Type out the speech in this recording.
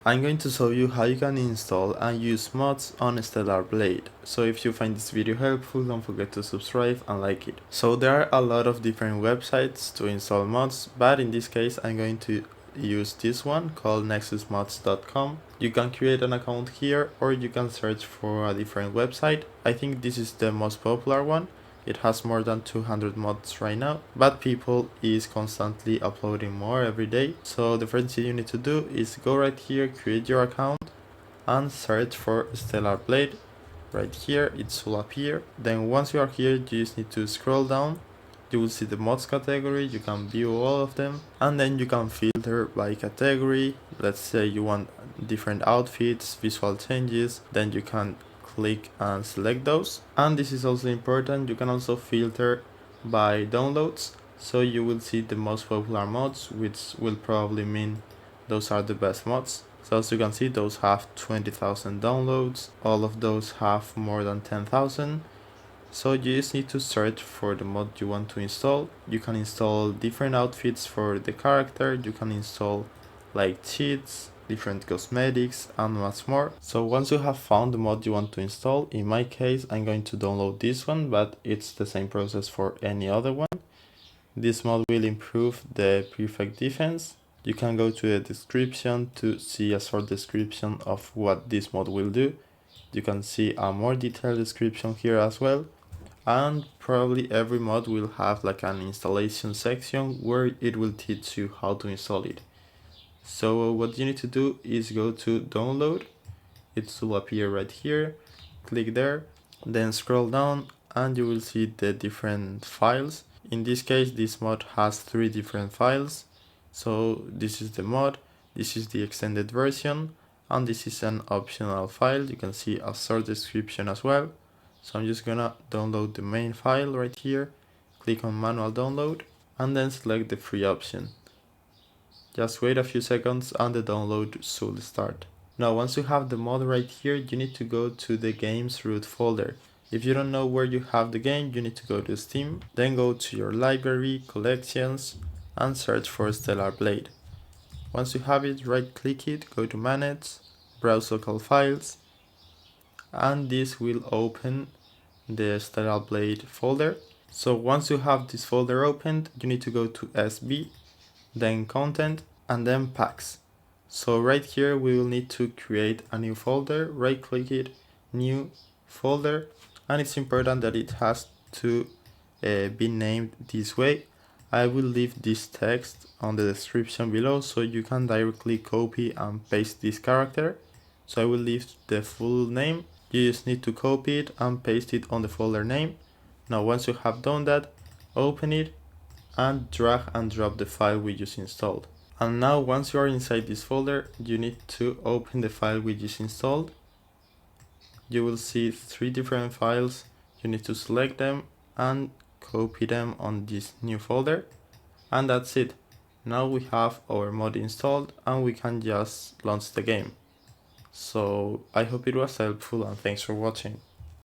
I'm going to show you how you can install and use mods on Stellar Blade. So if you find this video helpful, don't forget to subscribe and like it. So there are a lot of different websites to install mods, but in this case I'm going to use this one called nexusmods.com. You can create an account here or you can search for a different website. I think this is the most popular one. It has more than 200 mods right now, but people is constantly uploading more every day. So the first thing you need to do is go right here, create your account and search for Stellar Blade. Right here, it will appear. Then once you are here, you just need to scroll down. You will see the mods category, you can view all of them, and then you can filter by category. Let's say you want different outfits, visual changes, then you can click and select those. And this is also important, you can also filter by downloads, so you will see the most popular mods, which will probably mean those are the best mods. So as you can see, those have 20,000 downloads, all of those have more than 10,000. So you just need to search for the mod you want to install. You can install different outfits for the character, you can install like cheats, different cosmetics and much more. So once you have found the mod you want to install, in my case I'm going to download this one, but it's the same process for any other one. This mod will improve the perfect defense. You can go to the description to see a short description of what this mod will do. You can see a more detailed description here as well. And probably every mod will have like an installation section where it will teach you how to install it. So what you need to do is go to download. It will appear right here. Click there, then scroll down and you will see the different files. In this case, this mod has 3 different files. So this is the mod, this is the extended version, and this is an optional file. You can see a short description as well. So I'm just gonna download the main file right here, click on manual download, and then select the free option. Just wait a few seconds and the download should start. Now once you have the mod right here, you need to go to the game's root folder. If you don't know where you have the game, you need to go to Steam, then go to your library, collections, and search for Stellar Blade. Once you have it, right click it, go to manage, browse local files, and this will open the Stellar Blade folder. So once you have this folder opened, you need to go to SB, then content, and then packs. So right here we will need to create a new folder, right click it, new folder, and it's important that it has to be named this way. I will leave this text on the description below so you can directly copy and paste this character. So I will leave the full name. You just need to copy it and paste it on the folder name. Now once you have done that, open it and drag and drop the file we just installed. And now once you are inside this folder, you need to open the file we just installed. You will see 3 different files. You need to select them and copy them on this new folder. And that's it. Now we have our mod installed and we can just launch the game. So I hope it was helpful and thanks for watching.